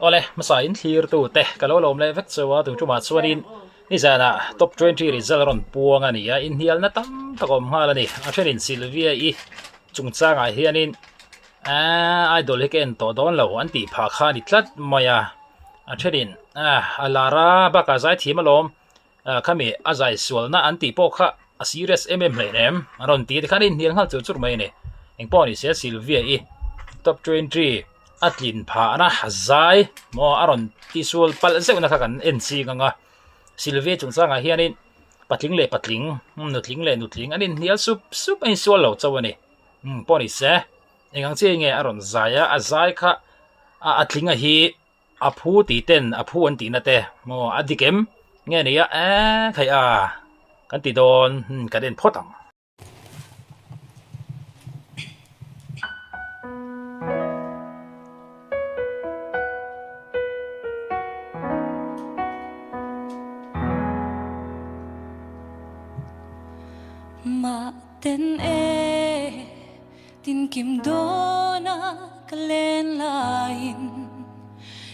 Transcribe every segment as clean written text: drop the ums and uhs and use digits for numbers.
ole masain thlir tu te kalo lom le vek chawa tu chuma chuanin ni zana top 20 result ron puang ani a in hial na tam takom hal ani a thenin SYLVIA i chungchanga hianin idol heken to don lo an ti pha kha ni tlat maya a thenin alara baka zai thimalom khami azai sual na an ti po kha a serious hle nem aron ti khanin hial hal chu chur mai ne engpo ni se SYLVIA i top 20 tlin pha na hazai mo aron ti sual pal zeuna kha kan NC ganga SYLVIA chungchanga hianin patling le patling nutling anin hial sup ai sual lo chawani poni se engang che nge aron zaya azai kha atlinga hi aphu ti ten aphu an ti na te mo adikem nge ni ya thai kan ti don kan den photang ma ten tin kim dona kalen lain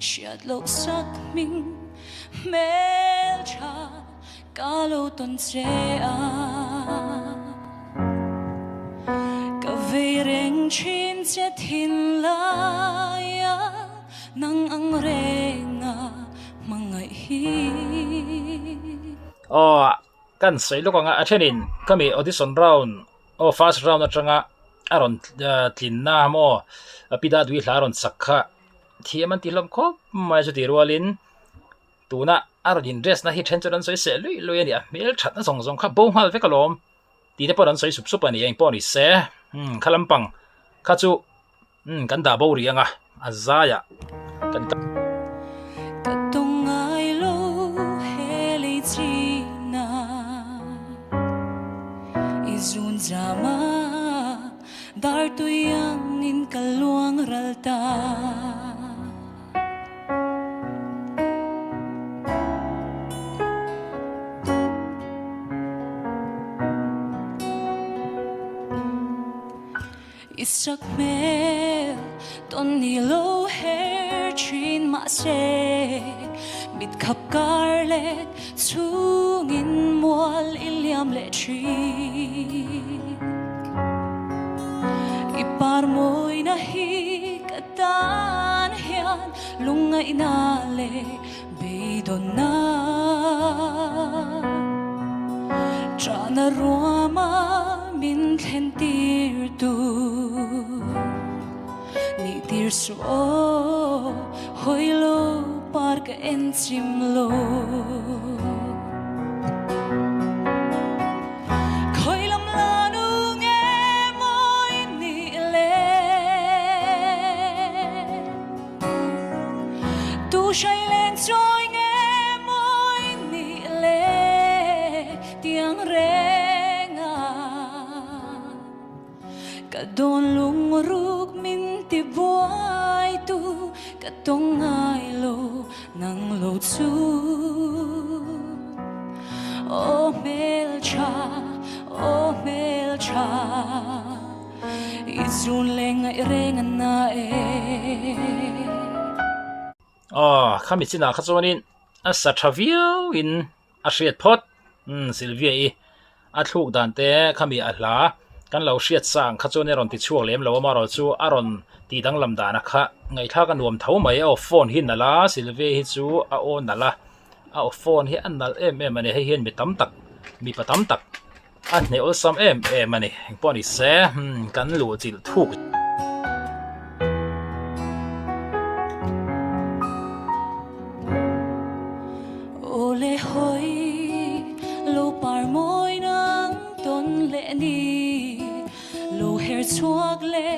siat lok sak ming mel cha kalo ton che ka vereng chin che thin laya nang ang renga mangai hi kan sei lo nga athenin kami audition round first round atanga aron tlin na mo pida dui hlaron sakha thiaman tilom kho mai chu ti rualin tuna aron dress na hi thencharan soi se lui ani a mel that na song kha bo hal vekalom ti te poran soi sup ani eng poni se khalampang kha chu kan da bo ri anga azaya kan katongai lo heli china izun zama dar tuyang in kaluang ralta isak mel ton nilo hair chin ma se mit khap garlet chungin mual iliam le chi ipar moy na hi katan hian lunga inale beidona chana ruama min thentir tu ni tir so hoilo par ka enchim lo khoilam lanu nge moi ni le tu shai len choi nge moi ni le tiang renga kadon lung ruk min ti boy tu katong ai lo nang lo chu oh mel cha izun lenga renga na khami china khachonin asa thaviu in a hriat phot SYLVIA i a thluk dan te khami a hla kan lo hriat sang khachone ron ti chuak lem lo ma ro chu aron ti dang lam da na kha ngai tha kan nuam tho mai o phone hin na la SYLVIA hi chu a on na la a phone hi an nal em ani hei hian mi tam tak mi patam tak an ne ol sam em ani poni se kan lu chil thuk ole hoi lo par moi nang ton le ni lo her chuak le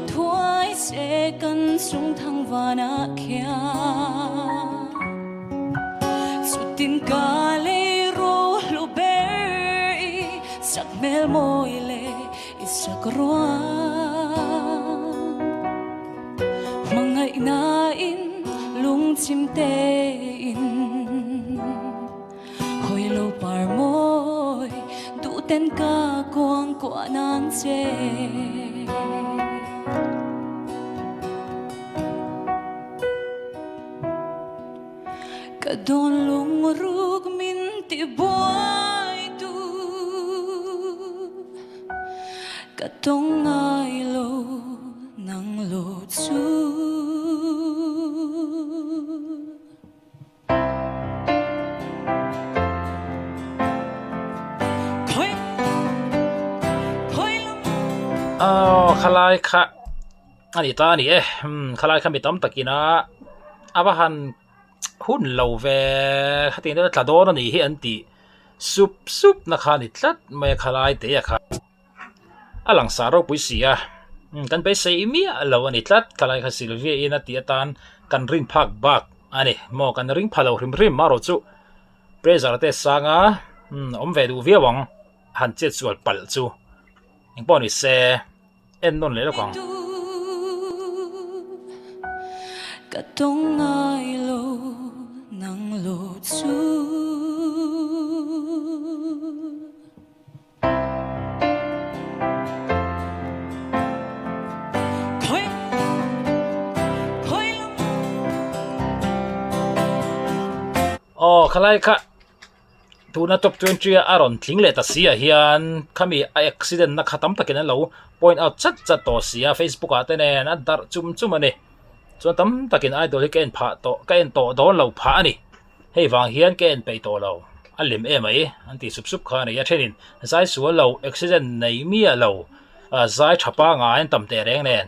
thuai se kan sung thang wana khia sutin ka le ro lo ber sak mel moi le isak roa mangai na in lung chim te in hoi lo par moi du ten ka quang kwa nan che cả đón lung ruk min ti boy tu cả tông ai lo nang lo chu khalai kha ani ta ni khalai kha mi tam takina abahan hun lo ve khatin da tlador ni hi anti sup na kha ni tlat me khalai te ya kha alang saro puisia kan pe sei mi lo ani tlat khalai kha SYLVIA ina ti atan kan rin phak bak ani mo kan ring phalo rim maro chu pressure te sanga om ve du viawang han che sual pal chu ing pon ni se en non le lo kwang cả tông ai lo nang lo chu khalai kha tuna top 20 aron thling le ta sia hian khami accident na khatam takin lo point out chat to sia Facebook ate ne na dar chum ani chuan tam takin idol hi ken pha to ken to do lo pha ani hei wang hian ken pe to lo alim emai anti sup kha ne ya thenin zai sual lo accident nei mi a lo zai thapa nga an tam te reng nen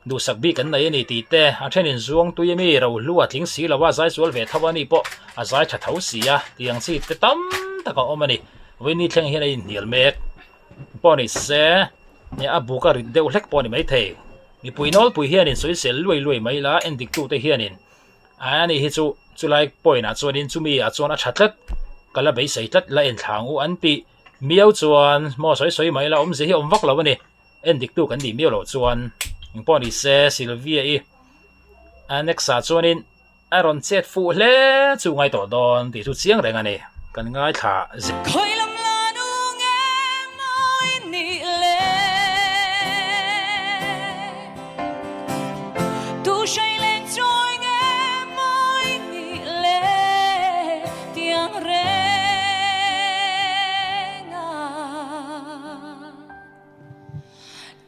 du sak bi kan nei ni ti te a thenin zuang tu yemi ro luwa thling si lawa zai sual ve thawani po a zai tha thau sia tiang si te tam taka omani wini thleng hi nei nial mek poni se ne abuka rid deuh hlek poni mai the mi puinol pui hianin soisel luai mai la endik tu te hianin ani hi chu like point a chuanin chumi a chuan a thatlat kala bei sei tlat la en thlang u anti miau chuan mo soi mai la om ze hi om vak lo ani endik tu kan di miau lo chuan poni se SYLVIA i anexa chuanin aron chet fu hle chu ngai to don ti chu chiang reng ani kan ngai tha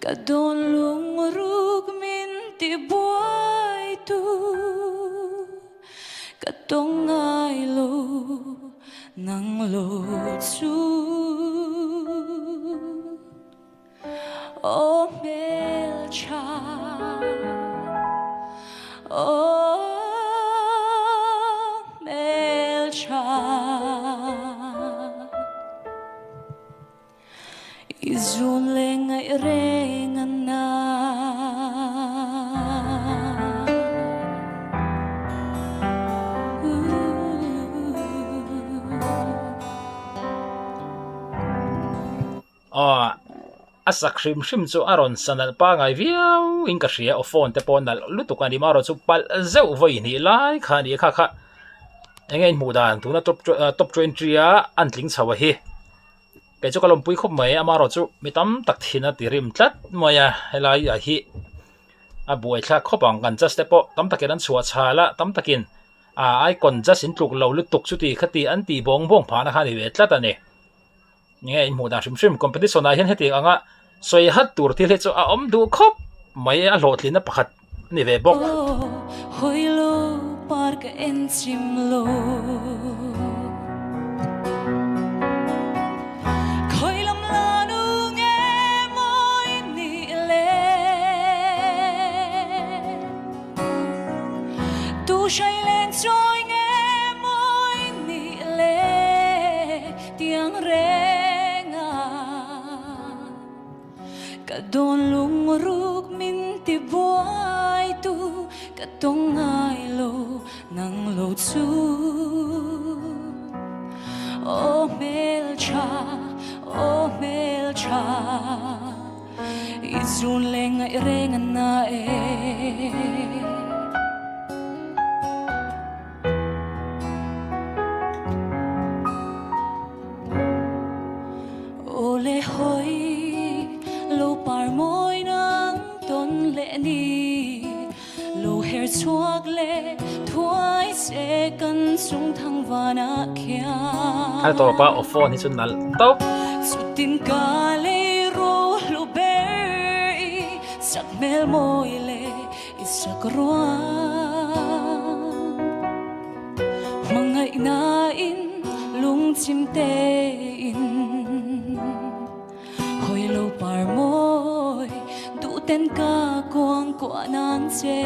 cả đón lung ruk min ti boy tu cả tông ai lo nang lo chu oh mel cha oh mel cha izun lengai rengan na asak hrim chu aron sanal pa ngai viau in ka hria o phone te pon nal lutuk ani maro chu pal zeu voi ni lai kha ni kha engei mu dan tuna top 20 a an tling chawa hi ke chu kalom pui khop mai amaro chu mitam tak thina tirim tlat moya helai a hi a buai thla khopang kan just te po tam takin an chhuwa chala tam takin ai kon just in tluk lo lutuk chu ti khati an ti bong pha na kha ni ve tlat ani nge mu da hrim competition a hian heti anga soi hat tur ti le chu a om du khop mai a hlotlin a pakhat ni ve bok hoilo park en chimlo khoilam lanu nge moi ni le tu shai len choi nge moi ni le tiang renga cả đón lung ruk min ti boy tu cả tông ai lo nang lo chu oh mel cha izun lengai rengan na ole hoi lo par moi nang ton le ni lo her chuak le thuai sẽ cần sung thăng và na kia ai to pa of phone hi chun nal to su tin ka le ro lu ber sak mel moi le isak roa mangai na in lung chim te in hoi lo par moi du ten ka quang kwa nan che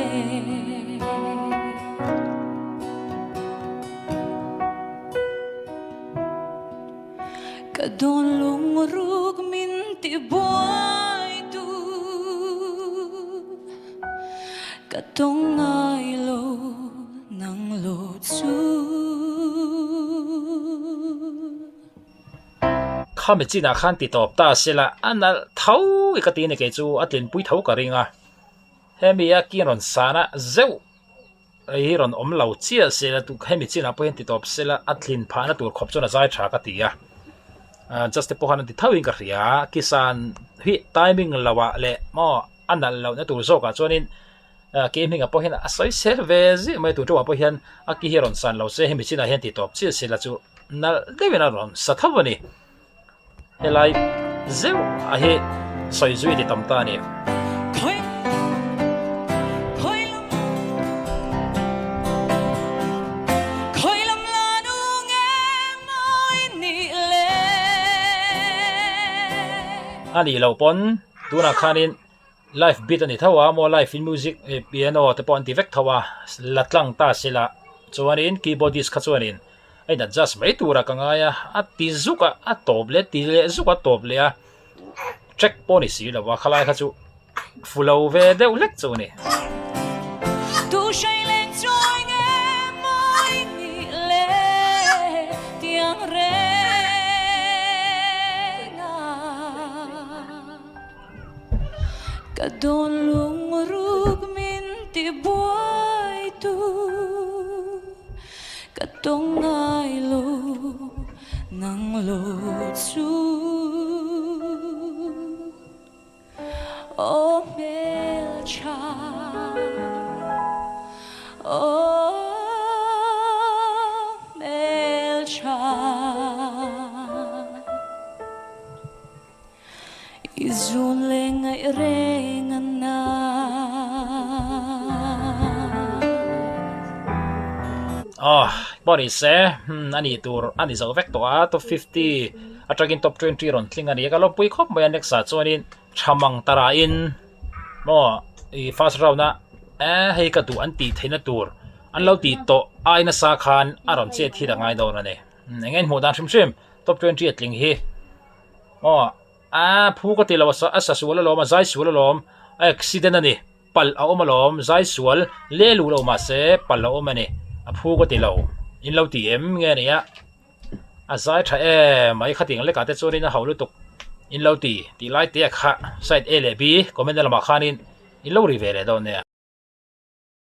cả đón lung ruk min ti boy tu cả tông ai lo nang lo chu kham chi na khan ti top ta sela anal thau ka ti ne ke chu atlin pui thau ka ringa hemia ki ron sana zeu ai ron om lo chia sela tu hemi chi na point ti top sela atlin phana tur khop chona zai tha ka ti ya just po hanan ti thawin ka ria kisan hi timing lawa le mo anal lo na tur zo ka chonin ke minga po hen asoi servezi mai tu to po hen aki hiron san lo se hemi chi na hen ti top chia sela chu nal devina ron sathawani helai zeu a he soi zui ti tam ta ni ani lo pon tuna khanin live beat ani thawa mo live in music piano te pon ti vek thawa latlang ta sila chuanin keyboardist kha chuanin aina just mai tura kangaya ati zuka atoble ti le zuka toble a check poni si la wa khalai kha chu fulo ve de ulek chu ni tu shai len choi nge mai ni le tiang re cả đón lung ruk min ti boy tu cả tông ai lo nang lo chu oh mel cha oh mel cha izun lengai rengan na body se ani tur ani zo vek to a to 50 atagin top 20 ron tling ani ka lo pui khop mai next sa chuanin thamang tara in mo I first round na hei ka tu an ti theina tur an lo ti to aina sa khan aron che thi da ngai do na ne ngen mo dan shim top 20 atling hi mo phu ko ti lo sa asa sual lo ma zai sual lo accident ani pal a om lom zai sual le lu lo ma se pal lo ma ni a phu ko ti lo in lo ti em nge ne ya a zai tha mai khating le ka te chorin a haulu tuk in lo ti lai te kha side a le b comment la ma khanin in lo ri ve le do ne